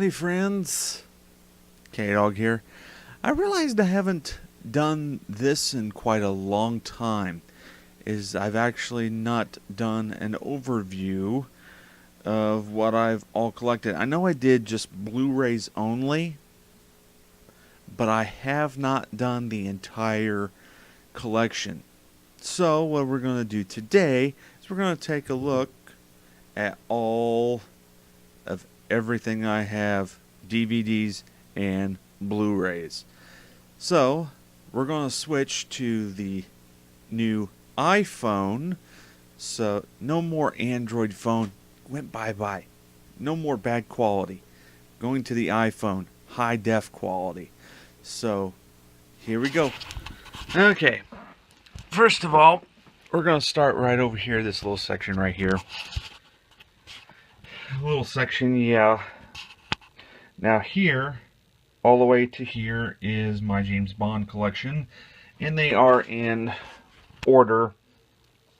Howdy friends, K-Dog here. I realized I haven't done this in quite a long time. I've actually not done an overview of what I've all collected. I know I did just Blu-rays only, but I have not done the entire collection. So what we're going to do today is we're going to take a look at all of everything I have, DVDs and Blu-rays. So we're going to switch to the new iPhone. So no more Android phone, went bye-bye. No more bad quality. Going to the iPhone, high def quality. So here we go. Okay, first of all, we're going to start right over here, this little section right here. Little section, yeah. Now here, all the way to here is my James Bond collection, and they are in order.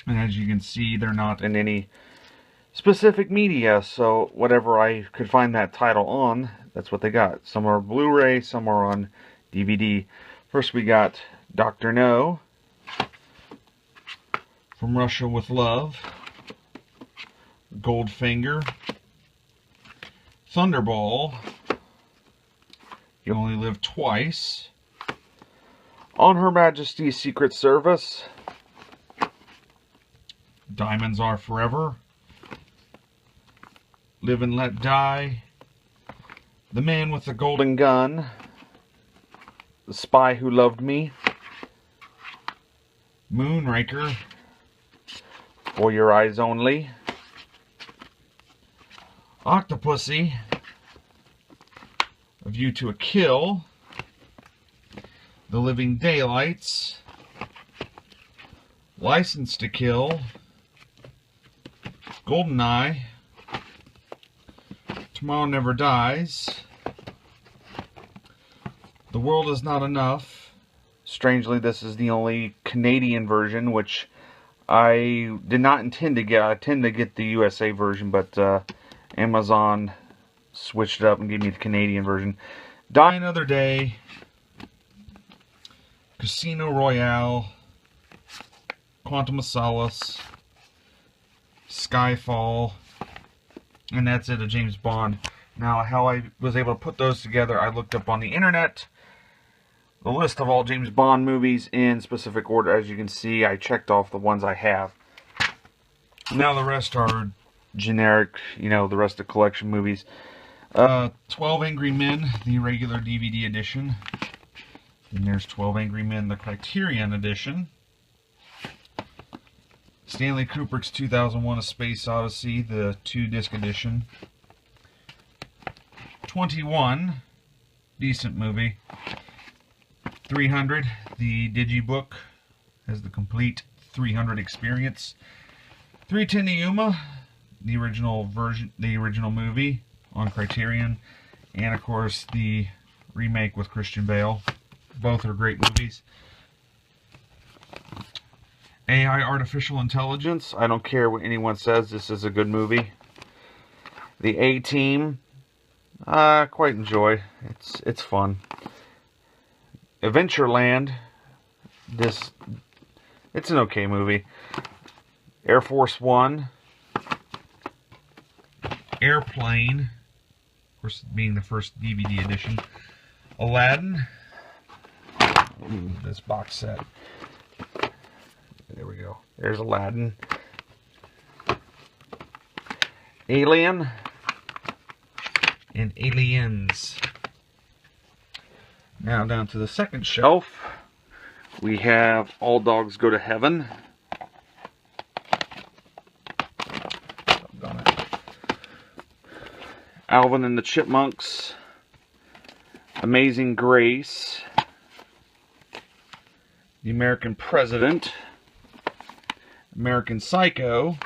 And as you can see, they're not in any specific media, so whatever I could find that title on, that's what they got. Some are Blu-ray, some are on DVD. First we got Dr. No, From Russia with Love, Goldfinger, Thunderball, You Only Live Twice, On Her Majesty's Secret Service, Diamonds Are Forever, Live and Let Die, The Man with the Golden Gun, The Spy Who Loved Me, Moonraker, For Your Eyes Only, Octopussy, A View to a Kill, The Living Daylights, License to Kill, Goldeneye, Tomorrow Never Dies, The World Is Not Enough. Strangely, this is the only Canadian version, which I did not intend to get. I tend to get the USA version, but Amazon switched it up and gave me the Canadian version. Die Another Day, Casino Royale, Quantum of Solace, Skyfall, and that's it, a James Bond. Now, how I was able to put those together, I looked up on the internet the list of all James Bond movies in specific order. As you can see, I checked off the ones I have. Now the rest are generic, you know, the rest of the collection movies. 12 Angry Men, the regular DVD edition. Then there's 12 Angry Men, the Criterion edition. Stanley Kubrick's 2001: A Space Odyssey, the 2-disc edition. 21, decent movie. 300, the Digibook, has the complete 300 experience. 310 to Yuma, the original version, the original movie on Criterion, and of course the remake with Christian Bale. Both are great movies. AI Artificial Intelligence, I don't care what anyone says, this is a good movie. The A-Team, I quite enjoy. It's fun. Adventureland, it's an okay movie. Air Force One, Airplane, of course being the first DVD edition. Aladdin, this box set. There we go. There's Aladdin. Alien and Aliens. Now down to the second shelf, we have All Dogs Go to Heaven. Alvin and the Chipmunks. Amazing Grace. The American President. American Psycho.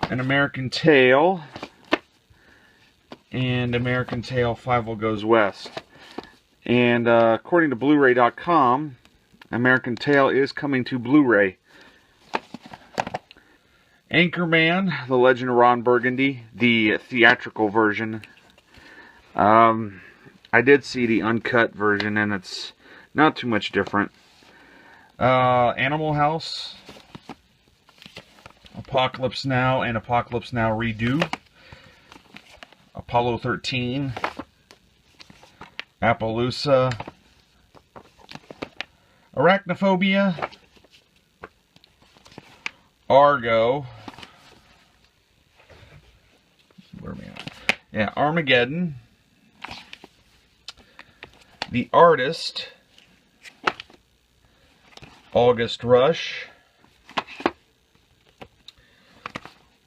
An American Tail. And American Tail 5 Goes West. And according to blu-ray.com, American Tail is coming to Blu-ray. Anchorman, The Legend of Ron Burgundy, the theatrical version. I did see the uncut version, and it's not too much different. Animal House, Apocalypse Now, and Apocalypse Now Redo, Apollo 13, Appaloosa, Arachnophobia, Argo, where are we at? Yeah, Armageddon, The Artist, August Rush,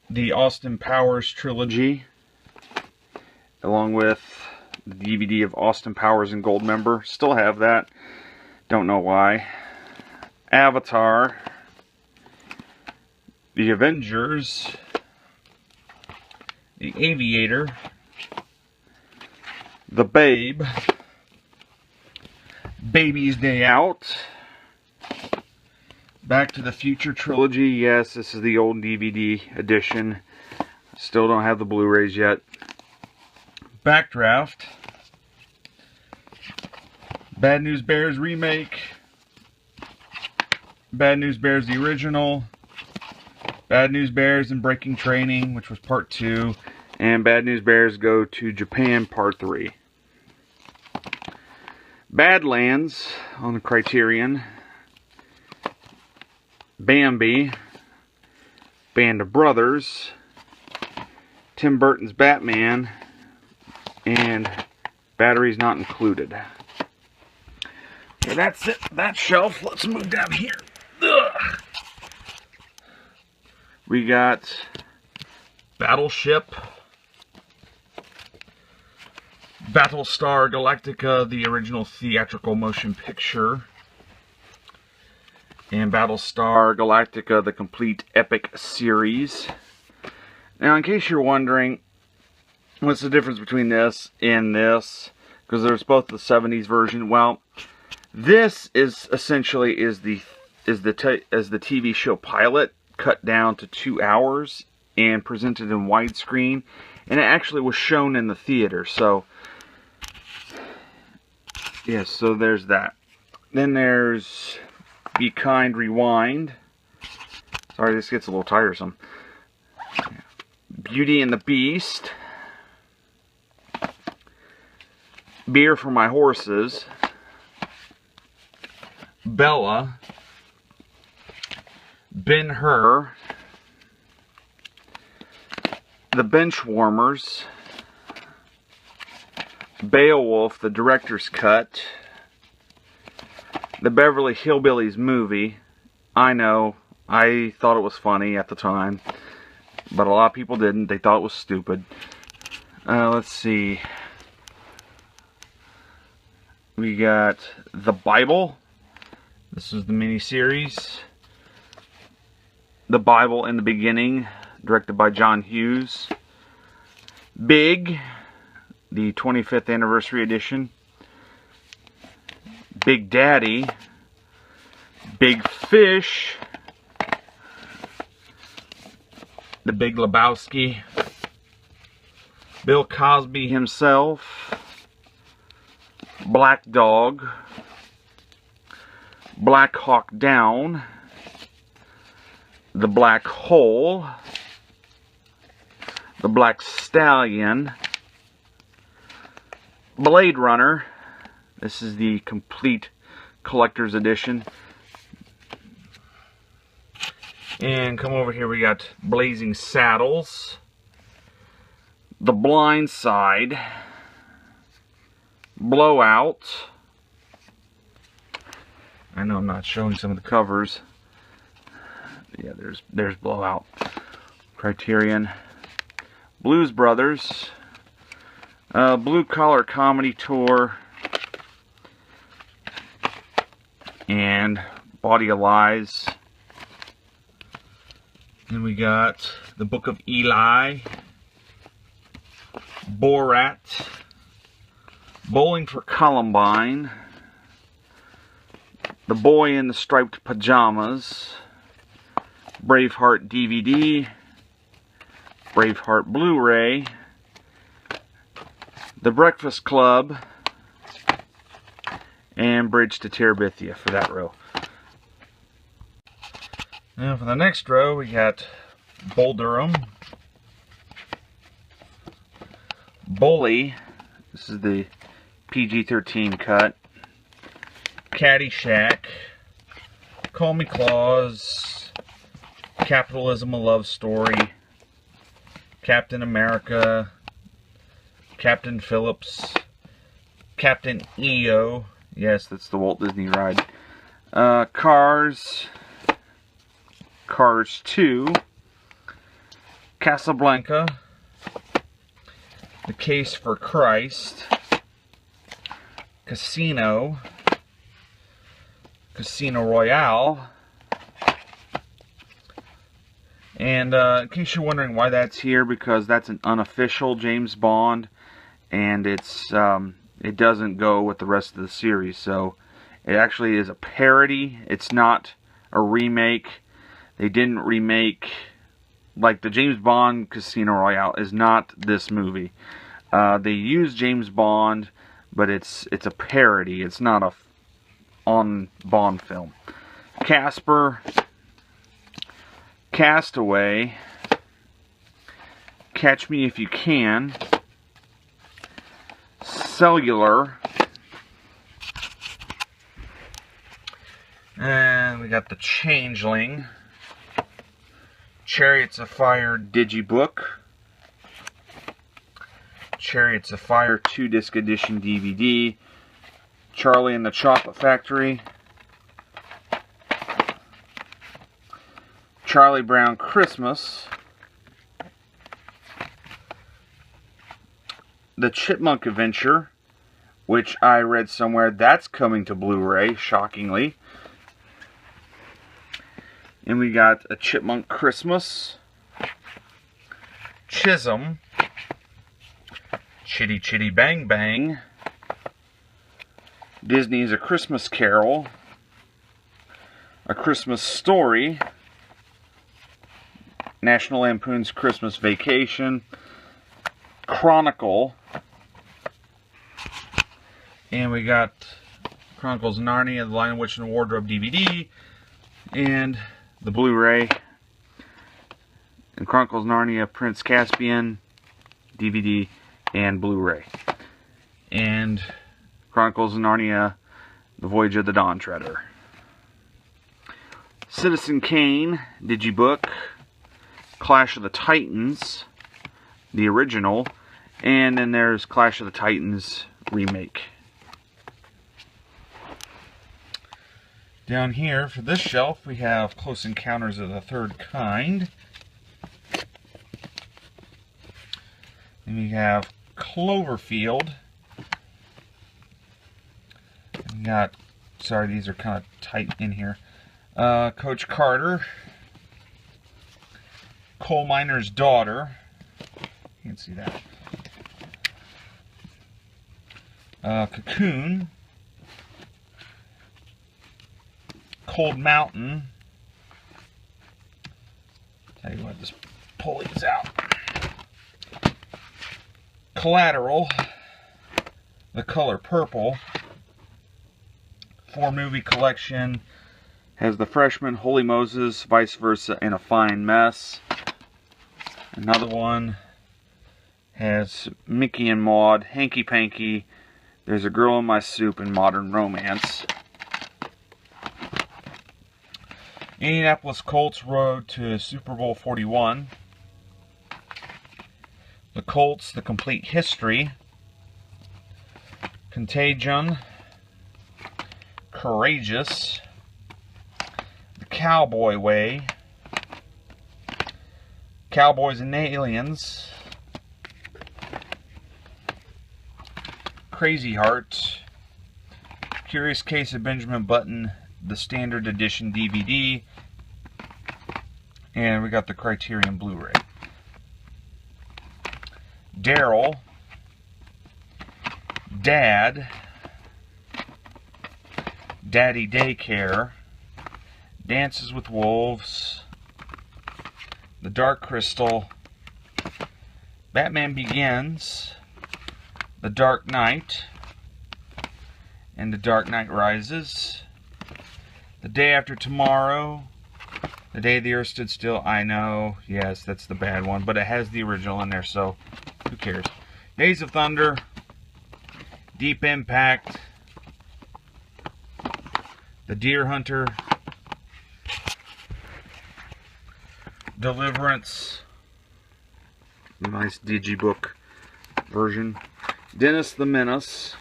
the Austin Powers trilogy, along with the DVD of Austin Powers and Goldmember. Still have that. Don't know why. Avatar, The Avengers, The Aviator, The Babe, Baby's Day Out, Back to the Future trilogy. Yes, this is the old DVD edition. Still don't have the Blu-rays yet. Backdraft, Bad News Bears remake, Bad News Bears the original, Bad News Bears and Breaking Training, which was part 2, and Bad News Bears Go to Japan part 3. Badlands on the Criterion, Bambi, Band of Brothers, Tim Burton's Batman, and Batteries Not Included. Okay, that's it. That shelf. Let's move down here. Ugh. We got Battleship, Battlestar Galactica, the original theatrical motion picture, and Battlestar Galactica, the complete epic series. Now, in case you're wondering, what's the difference between this and this? Because there's both the 70s version. Well, this is essentially the TV show pilot cut down to 2 hours and presented in widescreen, and it actually was shown in the theater. So, yes, so there's that. Then there's Be Kind, Rewind. Sorry, this gets a little tiresome. Beauty and the Beast, Beer for My Horses, Bella, Ben-Hur, The Benchwarmers, Beowulf, the director's cut, The Beverly Hillbillies movie. I know, I thought it was funny at the time, but a lot of people didn't. They thought it was stupid. Let's see. We got The Bible. This is the miniseries. The Bible in the Beginning, directed by John Hughes. Big, the 25th anniversary edition. Big Daddy. Big Fish. The Big Lebowski, Bill Cosby himself, Black Dog, Black Hawk Down, The Black Hole, The Black Stallion, Blade Runner. This is the complete collector's edition. And come over here, we got Blazing Saddles, The Blind Side, Blowout. I know I'm not showing some of the covers. Yeah, there's Blowout. Criterion. Blues Brothers, Blue Collar Comedy Tour, and Body of Lies. Then we got The Book of Eli, Borat, Bowling for Columbine, The Boy in the Striped Pajamas, Braveheart DVD, Braveheart Blu-ray, The Breakfast Club, and Bridge to Terabithia for that row. Now for the next row, we got Bull Durham, Bully, this is the PG-13 cut, Caddyshack, Call Me Claus, Capitalism a Love Story, Captain America, Captain Phillips, Captain EO, yes, that's the Walt Disney ride, Cars, Cars 2, Casablanca, The Case for Christ, Casino, Casino Royale, and in case you're wondering why that's here, because that's an unofficial James Bond, and it's it doesn't go with the rest of the series, so it actually is a parody. It's not a remake. They didn't remake, like the James Bond Casino Royale is not this movie. They use James Bond, but it's a parody. It's not a on Bond film. Casper, Castaway, Catch Me If You Can, Cellular, and we got The Changeling, Chariots of Fire Digibook, Chariots of Fire 2-disc edition DVD, Charlie and the Chocolate Factory, Charlie Brown Christmas, The Chipmunk Adventure, which I read somewhere that's coming to Blu-ray, shockingly. And we got A Chipmunk Christmas, Chisholm, Chitty Chitty Bang Bang, Disney's A Christmas Carol, A Christmas Story, National Lampoon's Christmas Vacation, Chronicle, and we got Chronicles of Narnia, The Lion, Witch, and the Wardrobe DVD, and the Blu-ray, and Chronicles of Narnia, Prince Caspian DVD and Blu-ray, and Chronicles of Narnia, The Voyage of the Dawn Treader, Citizen Kane Digibook, Clash of the Titans, the original, and then there's Clash of the Titans remake. Down here for this shelf we have Close Encounters of the Third Kind. And we have Cloverfield. We got, sorry, these are kind of tight in here. Coach Carter, Coal Miner's Daughter. You can see that. Cocoon, Cold Mountain. Tell you what, just pull these out. Collateral, The Color Purple. 4-movie collection. Has The Freshman, Holy Moses, Vice Versa, and A Fine Mess. Another one has Mickey and Maude, Hanky Panky, There's a Girl in My Soup, and Modern Romance. Indianapolis Colts Road to Super Bowl 41. The Colts, The Complete History. Contagion. Courageous. The Cowboy Way. Cowboys and Aliens. Crazy Heart. Curious Case of Benjamin Button, the Standard Edition DVD. And we got the Criterion Blu-ray. Daryl. Dad. Daddy Daycare. Dances with Wolves. The Dark Crystal. Batman Begins. The Dark Knight and The Dark Knight Rises. The Day After Tomorrow. The Day the Earth Stood Still. I know, yes, that's the bad one, but it has the original in there, so who cares? Days of Thunder. Deep Impact. The Deer Hunter. Deliverance. Nice digibook version. Dennis the Menace.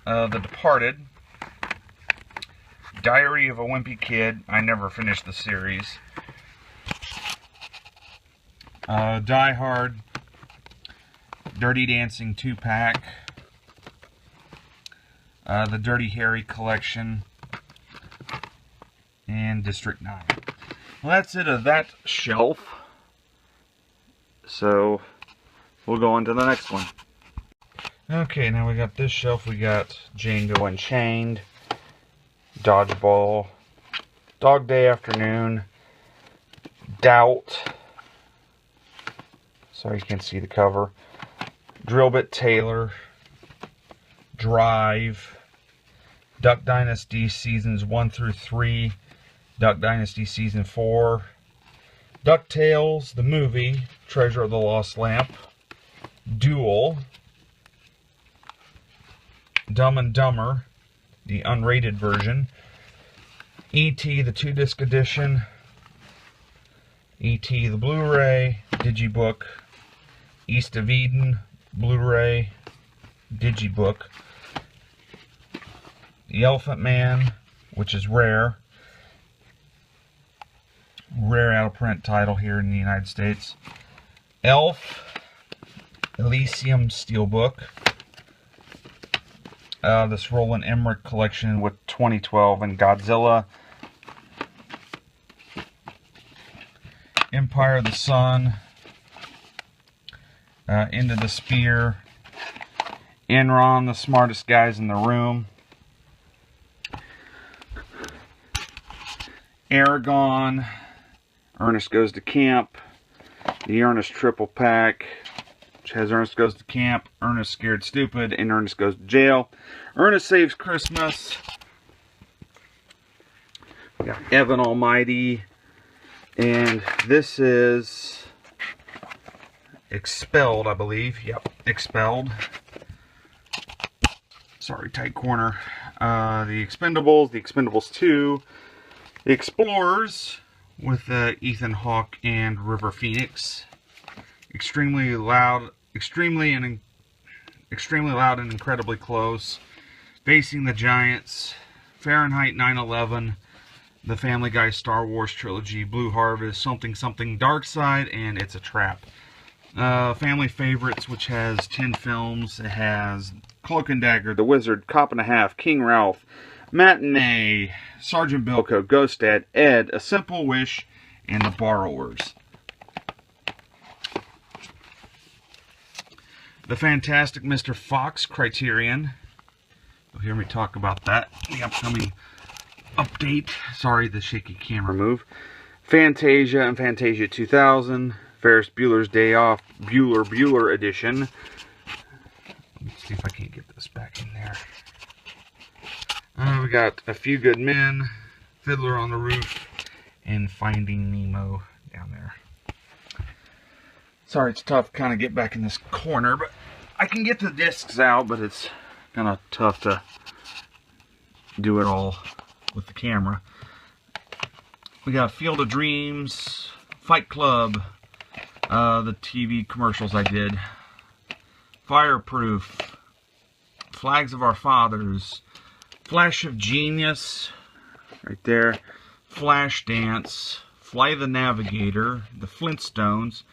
The Departed. Diary of a Wimpy Kid. I never finished the series. Die Hard. Dirty Dancing 2-pack. The Dirty Harry Collection. And District 9. Well, that's it of that shelf. So, we'll go on to the next one. Okay, now we got this shelf. We got Django Unchained, Dodgeball, Dog Day Afternoon, Doubt. Sorry you can't see the cover. Drillbit Taylor, Drive, Duck Dynasty Seasons 1 through 3, Duck Dynasty Season 4, DuckTales, the movie, Treasure of the Lost Lamp, Duel, Dumb and Dumber, the unrated version, E.T. the 2-disc edition, E.T. the Blu Ray, Digibook, East of Eden, Blu Ray, Digibook, The Elephant Man, which is rare out of print title here in the United States, Elf, Elysium Steelbook, this Roland Emmerich collection with 2012 and Godzilla, Empire of the Sun, Into the Spear, Enron, the Smartest Guys in the Room, Aragon, Ernest Goes to Camp, the Ernest Triple Pack, which has Ernest Goes to Camp, Ernest Scared Stupid, and Ernest Goes to Jail. Ernest Saves Christmas. We got Evan Almighty. And this is Expelled, I believe. Yep, Expelled. Sorry, tight corner. The Expendables, the Expendables 2, the Explorers with Ethan Hawke and River Phoenix. Extremely loud and incredibly close. Facing the Giants, Fahrenheit 9/11, the Family Guy Star Wars trilogy, Blue Harvest, Something Something Dark Side, and It's a Trap. Family Favorites, which has 10 films. It has Cloak and Dagger, The Wizard, Cop and a Half, King Ralph, Matinee, Sergeant Bilko, Ghost Dad, Ed, A Simple Wish, and The Borrowers. The Fantastic Mr. Fox Criterion. You'll hear me talk about that. The upcoming update. Sorry, the shaky camera move. Fantasia and Fantasia 2000. Ferris Bueller's Day Off, Bueller edition. Let me see if I can't get this back in there. We got A Few Good Men, Fiddler on the Roof, and Finding Nemo down there. Sorry, it's tough to kind of get back in this corner, but I can get the discs out, but it's kind of tough to do it all with the camera. We got Field of Dreams, Fight Club, the TV commercials I did, Fireproof, Flags of Our Fathers, Flash of Genius, right there, Flashdance, Fly the Navigator, The Flintstones,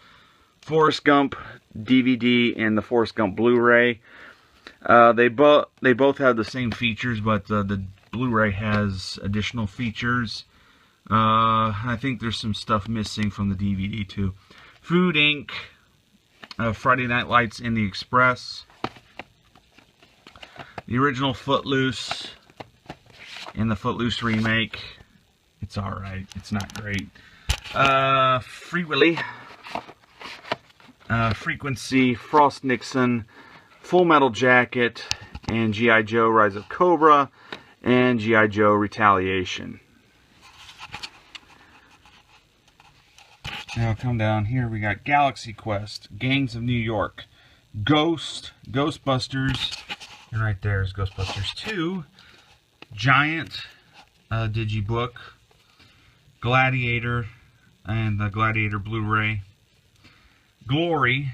Forrest Gump DVD, and the Forrest Gump Blu-ray. They both have the same features, but the Blu-ray has additional features. I think there's some stuff missing from the DVD too. Food Inc., Friday Night Lights in the Express, the original Footloose, and the Footloose remake. It's alright, it's not great. Free Willy, Frequency, Frost Nixon, Full Metal Jacket, and G.I. Joe Rise of Cobra, and G.I. Joe Retaliation. Now come down here, we got Galaxy Quest, Gangs of New York, Ghost, Ghostbusters, and right there is Ghostbusters 2, Giant, Digibook, Gladiator, and the Gladiator Blu Ray, Glory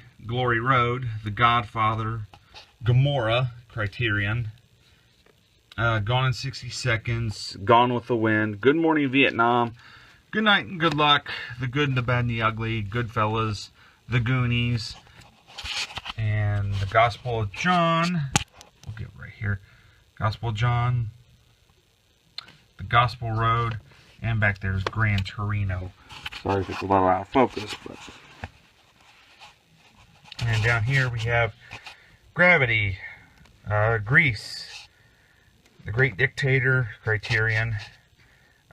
Road, The Godfather, Gamora, Criterion, Gone in 60 Seconds, Gone with the Wind, Good Morning Vietnam, Good Night and Good Luck, The Good and the Bad and the Ugly, Goodfellas, The Goonies, and the Gospel of John. We'll get right here. Gospel of John, The Gospel Road, and back there's Gran Torino. Sorry if it's a little out of focus, but. And down here we have Gravity, Grease, The Great Dictator, Criterion,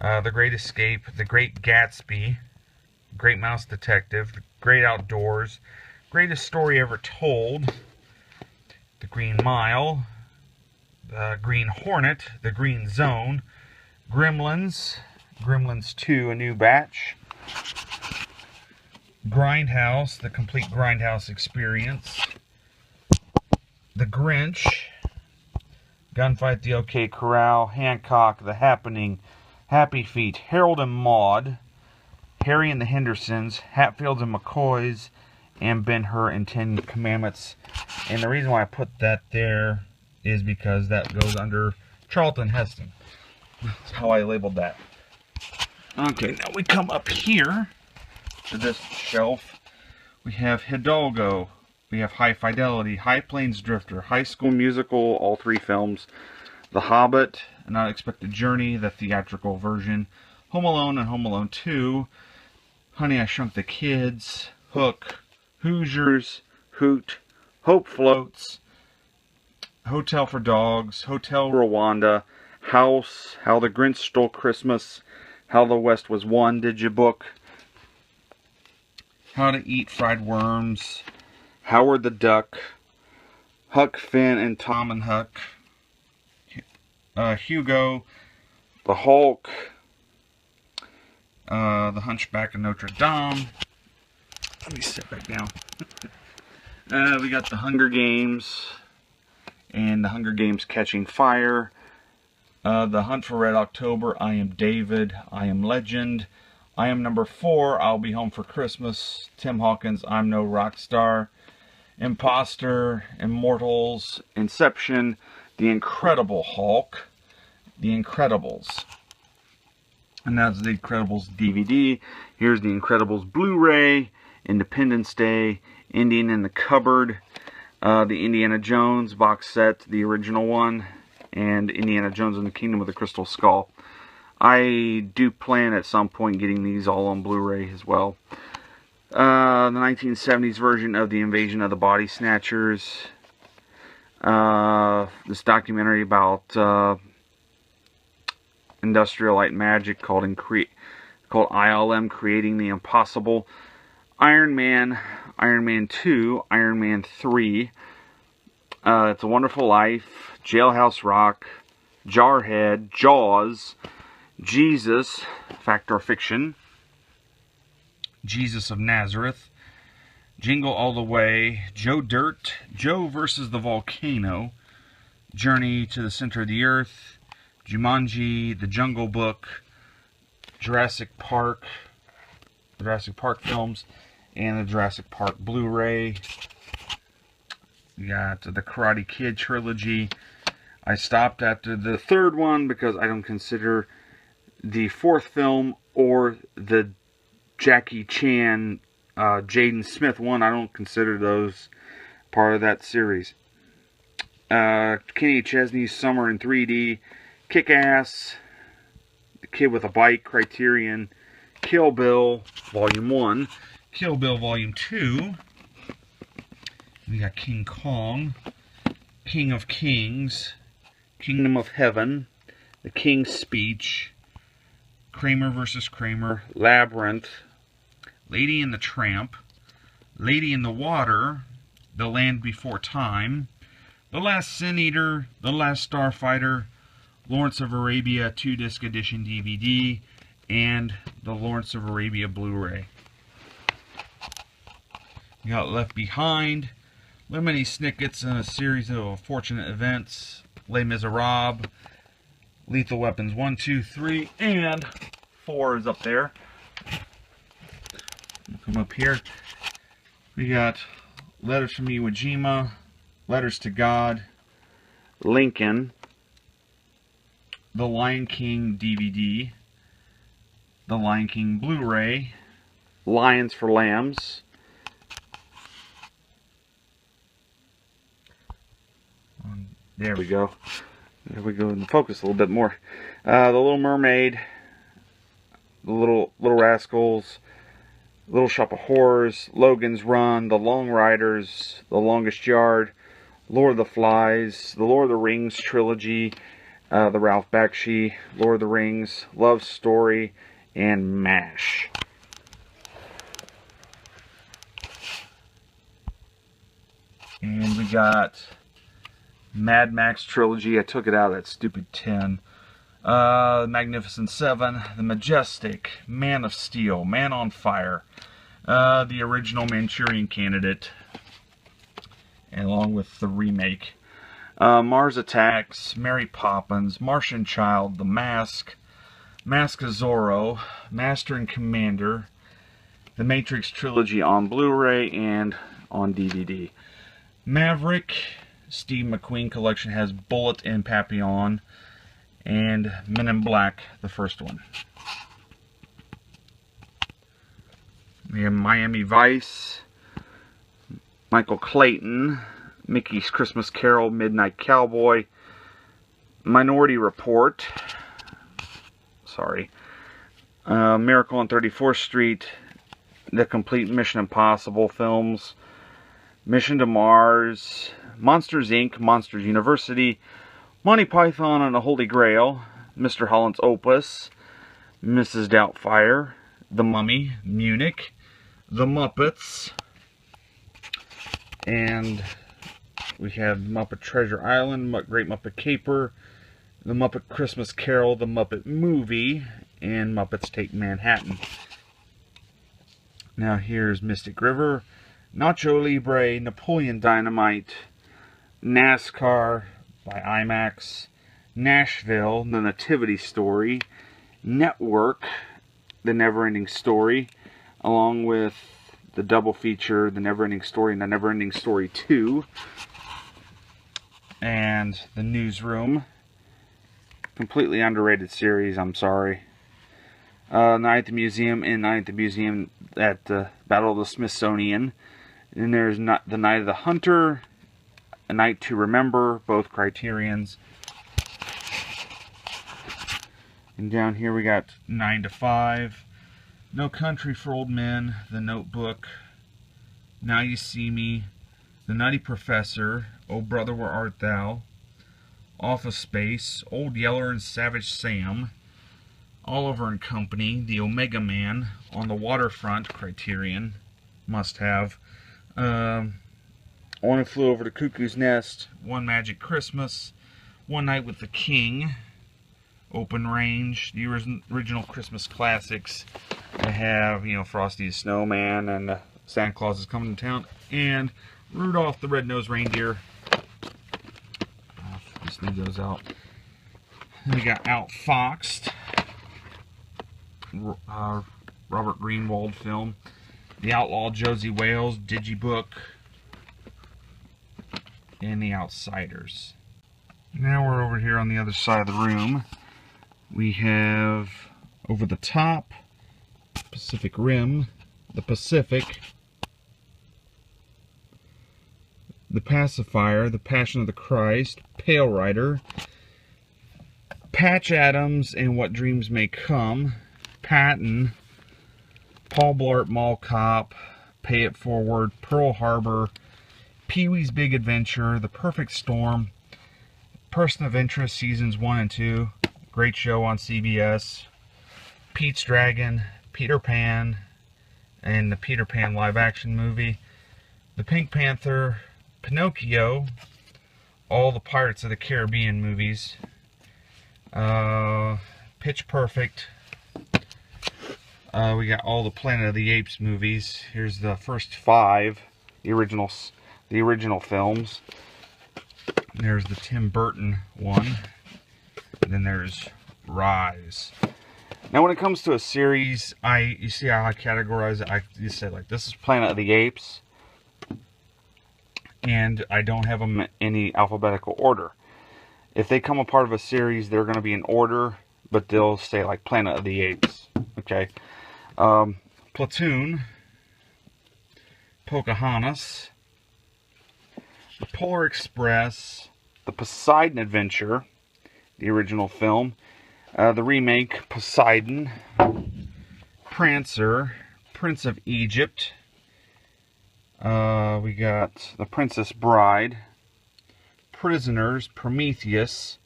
The Great Escape, The Great Gatsby, Great Mouse Detective, The Great Outdoors, Greatest Story Ever Told, The Green Mile, The Green Hornet, The Green Zone, Gremlins, Gremlins 2, A New Batch, Grindhouse, The Complete Grindhouse Experience, The Grinch, Gunfight, The OK Corral, Hancock, The Happening, Happy Feet, Harold and Maude, Harry and the Hendersons, Hatfields and McCoys, and Ben-Hur and 10 Commandments. And the reason why I put that there is because that goes under Charlton Heston. That's how I labeled that. Okay, now we come up here to this shelf. We have Hidalgo, we have High Fidelity, High Plains Drifter, High School Musical, all 3 films, The Hobbit, An Unexpected Journey, the theatrical version, Home Alone and Home Alone 2, Honey, I Shrunk the Kids, Hook, Hoosiers, Hoot, Hope Floats, Hotel for Dogs, Hotel Rwanda, House, How the Grinch Stole Christmas, How the West Was Won, Digibook, How to Eat Fried Worms, Howard the Duck, Huck Finn and Tom and Huck, Hugo, The Hulk, The Hunchback of Notre Dame. Let me sit back down. We got The Hunger Games and The Hunger Games Catching Fire, The Hunt for Red October, I Am David, I Am Legend, I Am Number 4, I'll Be Home for Christmas, Tim Hawkins, I'm No Rock Star, Imposter, Immortals, Inception, The Incredible Hulk, The Incredibles. And that's The Incredibles DVD. Here's The Incredibles Blu Ray, Independence Day, Indian in the Cupboard, the Indiana Jones box set, the original one, and Indiana Jones and the Kingdom of the Crystal Skull. I do plan at some point getting these all on Blu-ray as well. The 1970s version of The Invasion of the Body Snatchers. This documentary about Industrial Light and Magic called ILM Creating the Impossible. Iron Man, Iron Man 2, Iron Man 3. It's a Wonderful Life, Jailhouse Rock, Jarhead, Jaws, Jesus, Fact or Fiction, Jesus of Nazareth, Jingle All the Way, Joe Dirt, Joe versus the Volcano, Journey to the Center of the Earth, Jumanji, The Jungle Book, Jurassic Park films, and the Jurassic Park Blu-ray. We got the Karate Kid trilogy. I stopped after the 3rd one because I don't consider the 4th film or the Jackie Chan, Jaden Smith one. I don't consider those part of that series. Kenny Chesney's Summer in 3D, Kick-Ass, The Kid with a Bike, Criterion, Kill Bill Volume 1, Kill Bill Volume 2. We got King Kong, King of Kings, Kingdom of Heaven, The King's Speech, Kramer vs. Kramer, Labyrinth, Lady and the Tramp, Lady in the Water, The Land Before Time, The Last Sin Eater, The Last Starfighter, Lawrence of Arabia 2-disc edition DVD, and the Lawrence of Arabia Blu-ray. You got Left Behind, Lemony Snicket's in a series of unfortunate events, Les Miserables, Lethal Weapons 1, 2, 3, and 4 is up there. We'll come up here. We got Letters from Iwo Jima, Letters to God, Lincoln, The Lion King DVD, The Lion King Blu-ray, Lions for Lambs, there we go. There we go in focus a little bit more. The Little Mermaid, The Little Rascals, Little Shop of Horrors, Logan's Run, The Long Riders, The Longest Yard, Lord of the Flies, The Lord of the Rings trilogy, the Ralph Bakshi, Lord of the Rings, Love Story, and MASH. And we got Mad Max trilogy. I took it out of that stupid tin. Magnificent Seven, The Majestic, Man of Steel, Man on Fire, the original Manchurian Candidate, and along with the remake. Mars Attacks, Mary Poppins, Martian Child, The Mask, Mask of Zorro, Master and Commander, The Matrix trilogy on Blu-ray and on DVD. Maverick, Steve McQueen collection has Bullet and Papillon, and Men in Black, the first one. We have Miami Vice, Michael Clayton, Mickey's Christmas Carol, Midnight Cowboy, Minority Report, Miracle on 34th Street, the complete Mission Impossible films, Mission to Mars, Monsters Inc., Monsters University, Monty Python and the Holy Grail, Mr. Holland's Opus, Mrs. Doubtfire, The Mummy, Munich, The Muppets, and we have Muppet Treasure Island, Great Muppet Caper, The Muppet Christmas Carol, The Muppet Movie, and Muppets Take Manhattan. Now here's Mystic River, Nacho Libre, Napoleon Dynamite, NASCAR by IMAX, Nashville, The Nativity Story, Network, The Neverending Story, along with the double feature, The Neverending Story and The Neverending Story 2, and The Newsroom. Completely underrated series, I'm sorry. Night at the Museum and Night at the Museum at the Battle of the Smithsonian. And there's The Night of the Hunter, A Night to Remember, both Criterions. And down here we got 9 to 5, No Country for Old Men, The Notebook, Now You See Me, The Nutty Professor, Oh Brother Where Art Thou, Office Space, Old Yeller and Savage Sam, Oliver and Company, The Omega Man, On the Waterfront, Criterion, must have. One Who Flew Over the Cuckoo's Nest, One Magic Christmas, One Night with the King, Open Range, the original Christmas classics. I have, Frosty the Snowman and Santa Claus is Coming to Town, and Rudolph the Red-Nosed Reindeer. Just leave those out. Then we got Outfoxed, Robert Greenwald film, The Outlaw Josie Wales, Digibook, and The Outsiders. Now we're over here on the other side of the room. We have Over the Top, Pacific Rim, The Pacific, The Pacifier, The Passion of the Christ, Pale Rider, Patch Adams and What Dreams May Come, Patton, Paul Blart Mall Cop, Pay It Forward, Pearl Harbor, Pee-wee's Big Adventure, The Perfect Storm, Person of Interest Seasons 1 and 2, great show on CBS, Pete's Dragon, Peter Pan, and the Peter Pan live action movie, The Pink Panther, Pinocchio, all the Pirates of the Caribbean movies, Pitch Perfect. We got all the Planet of the Apes movies. Here's the first 5, the original films. There's the Tim Burton one. And then there's Rise. Now, when it comes to a series, you see how I categorize it. You said, like, this is Planet of the Apes, and I don't have them in any alphabetical order. If they come a part of a series, they're going to be in order, but they'll say, like, Planet of the Apes. Okay. Platoon, Pocahontas, The Polar Express, The Poseidon Adventure, the original film, the remake, Poseidon, Prancer, Prince of Egypt, we got The Princess Bride, Prisoners, Prometheus,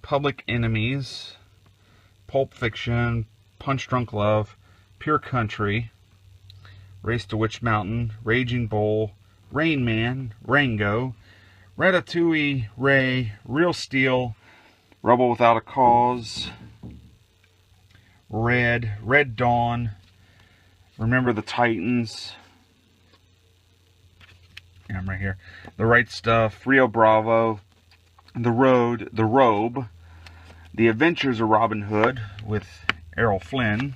Public Enemies, Pulp Fiction, Punch Drunk Love, Pure Country, Race to Witch Mountain, Raging Bull, Rain Man, Rango, Ratatouille, Ray, Real Steel, Rebel Without a Cause, Red Dawn, Remember the Titans, yeah, I'm right here, The Right Stuff, Rio Bravo, The Road, The Robe, The Adventures of Robin Hood with Errol Flynn,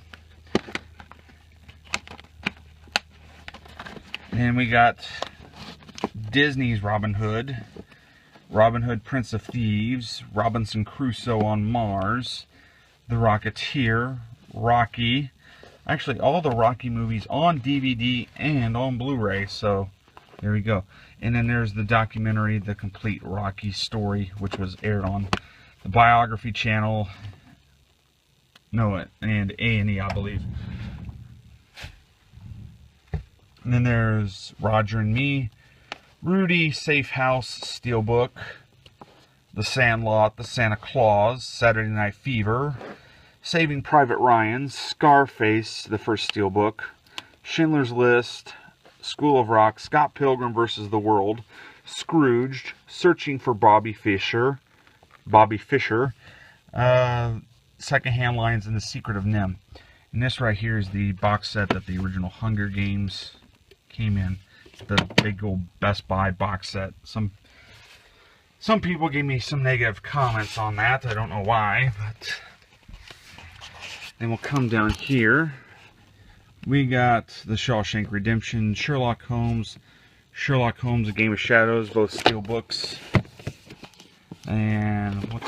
and we got Disney's Robin Hood, Robin Hood, Prince of Thieves, Robinson Crusoe on Mars, The Rocketeer, Rocky. Actually, all the Rocky movies on DVD and on Blu Ray, so there we go. And then there's the documentary, The Complete Rocky Story, which was aired on the Biography Channel, and A&E, I believe. And then there's Roger and Me, Rudy, Safe House, Steelbook, The Sandlot, The Santa Claus, Saturday Night Fever, Saving Private Ryan, Scarface, the first Steelbook, Schindler's List, School of Rock, Scott Pilgrim vs. the World, Scrooged, Searching for Bobby Fischer, Secondhand Lines, and The Secret of Nim. And this right here is the box set that the original Hunger Games came in. The big old Best Buy box set. Some people gave me some negative comments on that. I don't know why, but then we'll come down here. We got The Shawshank Redemption, Sherlock Holmes, A Game of Shadows, both steel books, and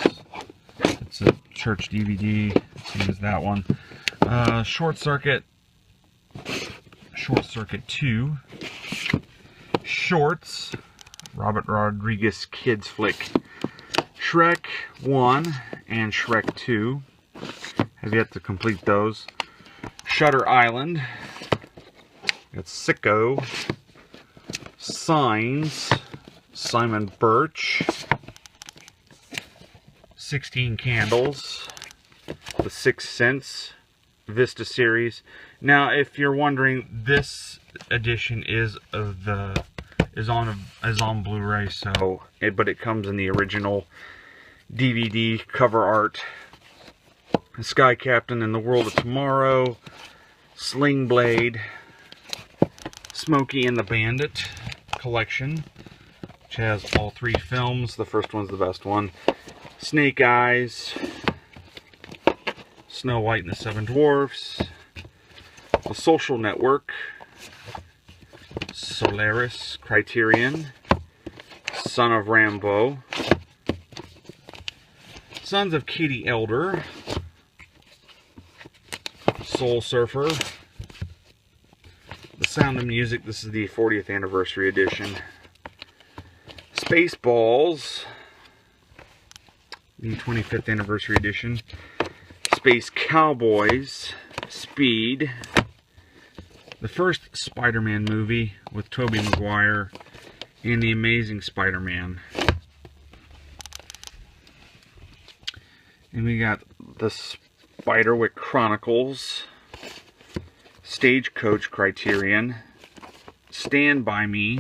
it's a church DVD, same as that one. Short Circuit 2. Shorts, Robert Rodriguez kids flick. Shrek 1 and Shrek 2. Have yet to complete those. Shutter Island. Got Sicko. Signs, Simon Birch. 16 Candles. The Sixth Sense Vista series. Now, if you're wondering, this edition is on Blu-ray, so but it comes in the original DVD cover art. Sky Captain and the World of Tomorrow, Sling Blade, Smokey and the Bandit collection, which has all 3 films. The first one's the best one. Snake Eyes, Snow White and the 7 Dwarfs, The Social Network, Solaris, Criterion, Son of Rambo, Sons of Katie Elder, Soul Surfer, The Sound of Music, this is the 40th anniversary edition, Spaceballs, the 25th anniversary edition, Space Cowboys, Speed, the first Spider-Man movie with Tobey Maguire, and The Amazing Spider-Man. And we got the Spiderwick Chronicles, Stagecoach Criterion, Stand By Me.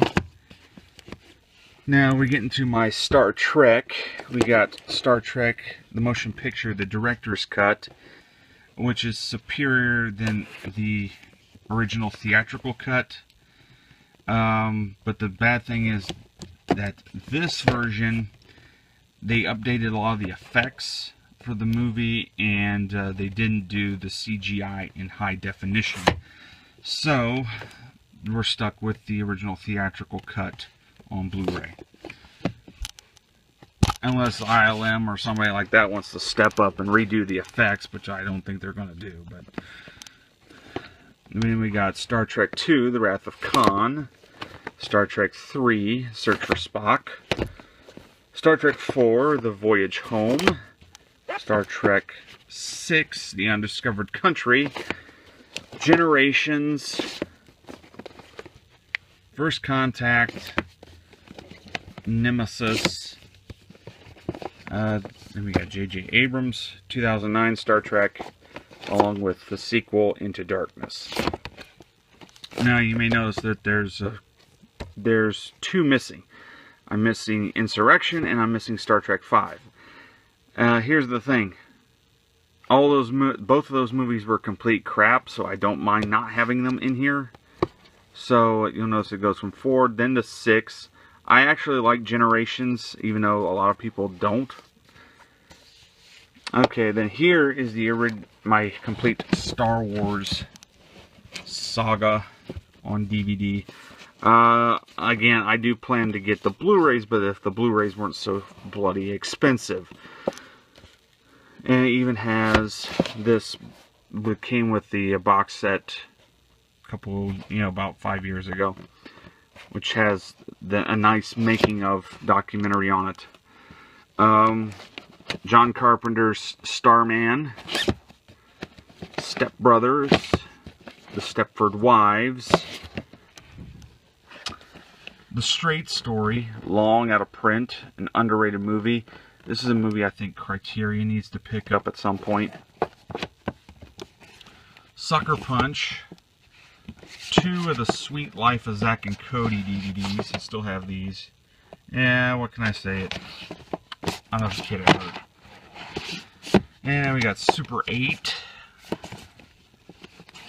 Now we get into my Star Trek. We got Star Trek, the motion picture, the director's cut, which is superior than the original theatrical cut. But the bad thing is that this version, they updated a lot of the effects for the movie, and they didn't do the CGI in high definition. So we're stuck with the original theatrical cut on Blu-ray. Unless ILM or somebody like that wants to step up and redo the effects, which I don't think they're going to do. But then we got Star Trek II, The Wrath of Khan. Star Trek III, Search for Spock. Star Trek IV, The Voyage Home. Star Trek VI, The Undiscovered Country. Generations. First Contact. Nemesis. Then we got J.J. Abrams, 2009 Star Trek, along with the sequel, Into Darkness. Now you may notice that there's two missing. I'm missing Insurrection and I'm missing Star Trek V. Here's the thing. Both of those movies were complete crap, so I don't mind not having them in here. So you'll notice it goes from 4, then to 6. I actually like Generations, even though a lot of people don't. Okay, then here is my complete Star Wars saga on DVD. Again, I do plan to get the Blu-rays, but if the Blu-rays weren't so bloody expensive. And it even has this, it came with the box set about 5 years ago, which has a nice making of documentary on it. John Carpenter's Starman, Step Brothers, The Stepford Wives, The Straight Story, long out of print, an underrated movie. This is a movie I think Criterion needs to pick up at some point. Sucker Punch. 2 of the Sweet Life of Zack and Cody DVDs. I still have these. Yeah, what can I say? I was a kid at heart. And we got Super 8.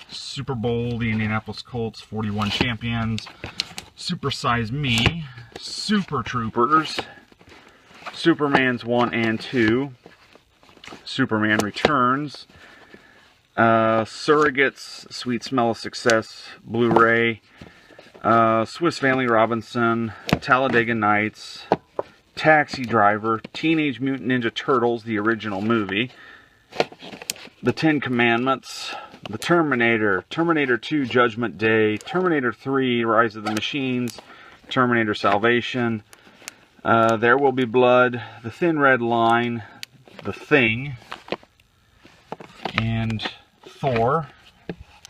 Super Bowl, the Indianapolis Colts, 41 champions. Super Size Me. Super Troopers. Superman's 1 and 2. Superman Returns. Surrogates, Sweet Smell of Success, Blu-ray, Swiss Family Robinson, Talladega Nights, Taxi Driver, Teenage Mutant Ninja Turtles, the original movie, The Ten Commandments, The Terminator, Terminator 2 Judgment Day, Terminator 3 Rise of the Machines, Terminator Salvation, There Will Be Blood, The Thin Red Line, The Thing, and Thor.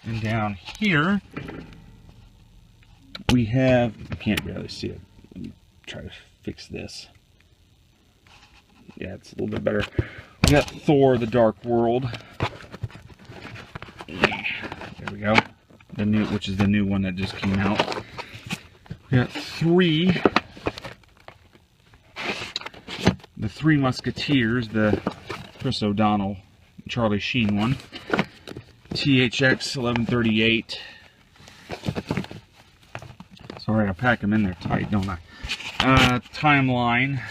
And down here we have, I can't barely see it. Let me try to fix this. Yeah, it's a little bit better. We got Thor: The Dark World. There we go. Which is the new one that just came out. We got 3. The Three Musketeers, the Chris O'Donnell, Charlie Sheen one. THX 1138. Sorry, I pack them in there tight, don't I? Timeline.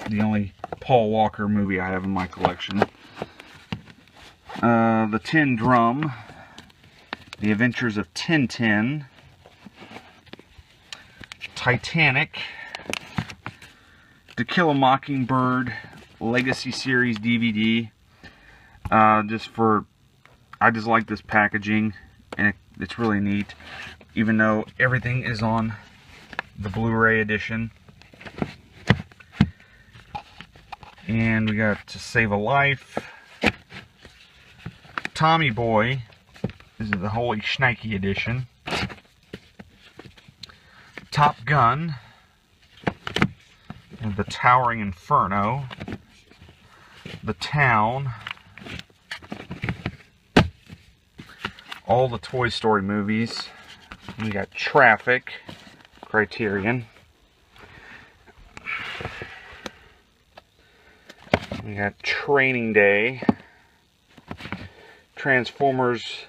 The only Paul Walker movie I have in my collection. The Tin Drum. The Adventures of Tintin. Titanic. To Kill a Mockingbird Legacy Series DVD. I just like this packaging, and it's really neat, even though everything is on the Blu-ray edition. And we got To Save a Life, Tommy Boy. This is the Holy Schnikey edition. Top Gun, and The Towering Inferno, The Town, all the Toy Story movies, We got Traffic, Criterion. We got Training Day, Transformers,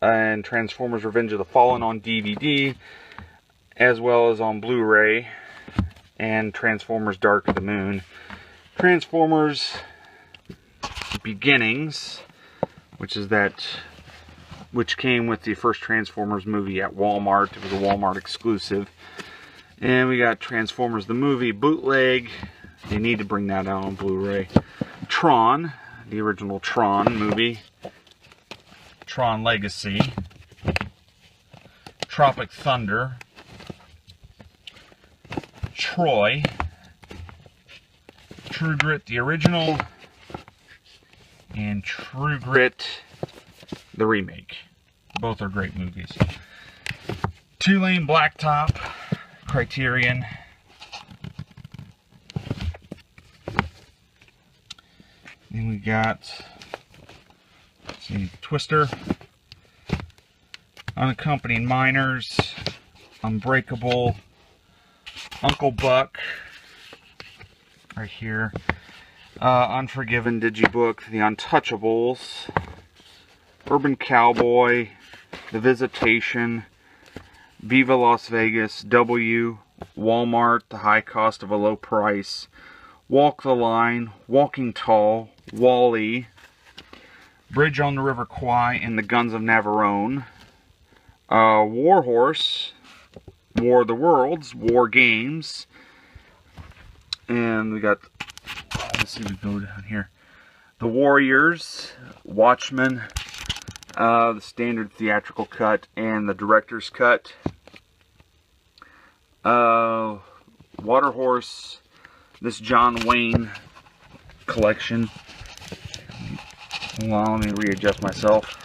and Transformers Revenge of the Fallen on DVD, as well as on Blu Ray, and Transformers Dark of the Moon. Transformers Beginnings, which came with the first Transformers movie at Walmart. It was a Walmart exclusive. And we got Transformers the movie bootleg. They need to bring that out on Blu-ray. Tron, the original Tron movie. Tron Legacy. Tropic Thunder. Troy. True Grit, the original. And True Grit, the remake. Both are great movies. Two Lane Blacktop, Criterion. Then we got, let's see, Twister, Unaccompanied Minors, Unbreakable, Uncle Buck, right here, Unforgiven Digibook, The Untouchables, Urban Cowboy, The Visitation, Viva Las Vegas, W, Walmart, The High Cost of a Low Price, Walk the Line, Walking Tall, Wall-E, Bridge on the River Kwai, and The Guns of Navarone, War Horse, War of the Worlds, War Games, and we got, let's see, we go down here, The Warriors, Watchmen, the standard theatrical cut and the director's cut, Water Horse, this John Wayne collection. Hold on, let me readjust myself.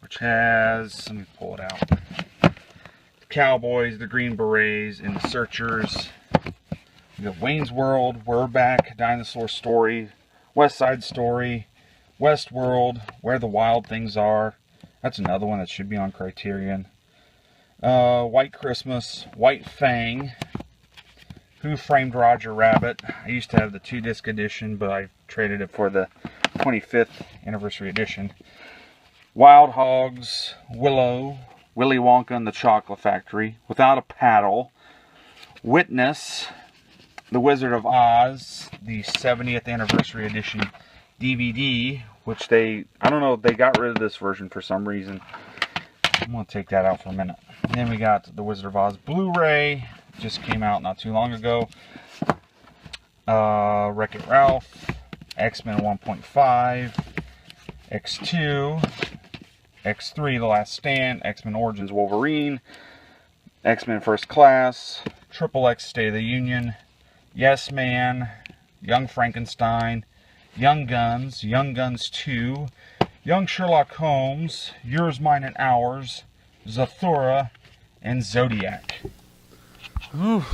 Which has, let me pull it out, the Cowboys, the Green Berets, and the Searchers. We got Wayne's World, We're Back, Dinosaur Story, West Side Story, Westworld, Where the Wild Things Are. That's another one that should be on Criterion. White Christmas, White Fang, Who Framed Roger Rabbit. I used to have the 2-disc edition, but I traded it for the 25th anniversary edition. Wild Hogs, Willow, Willy Wonka and the Chocolate Factory, Without a Paddle, Witness, The Wizard of Oz, the 70th anniversary edition DVD, which I don't know, they got rid of this version for some reason. I'm going to take that out for a minute. And then we got The Wizard of Oz Blu-ray, just came out not too long ago. Wreck-It Ralph, X-Men 1.5, X2, X3 The Last Stand, X-Men Origins Wolverine, X-Men First Class, Triple X State of the Union, Yes Man, Young Frankenstein, Young Guns 2, Young Sherlock Holmes, Yours, Mine, and Ours, Zathura, and Zodiac. Ooh.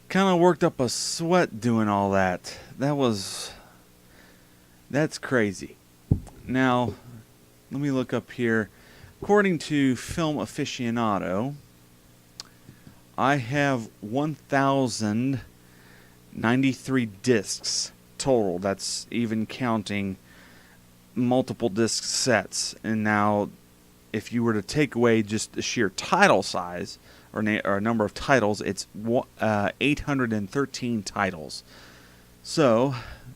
Kind of worked up a sweat doing all that. That's crazy. Now, let me look up here. According to Film Aficionado, I have 1,093 discs total. That's even counting multiple disc sets. And now, if you were to take away just the sheer title size, or number of titles, it's 813 titles. So,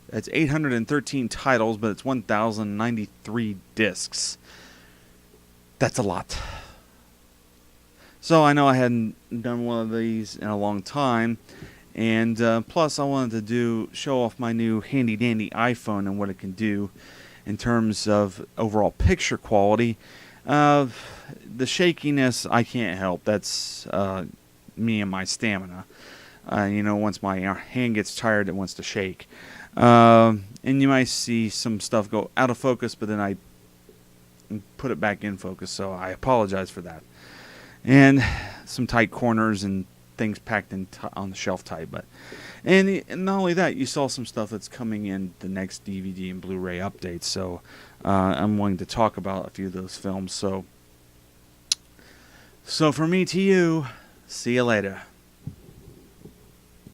that's 813 titles, but it's 1,093 discs. That's a lot. So I know I hadn't done one of these in a long time, and plus I wanted to show off my new handy dandy iPhone and what it can do in terms of overall picture quality. The shakiness I can't help. That's me and my stamina. Once my hand gets tired, it wants to shake. And you might see some stuff go out of focus, but then I put it back in focus, so I apologize for that. And some tight corners and things packed in on the shelf tight. And not only that, you saw some stuff that's coming in the next DVD and Blu-ray updates. So I'm willing to talk about a few of those films. So So from me to you, see you later.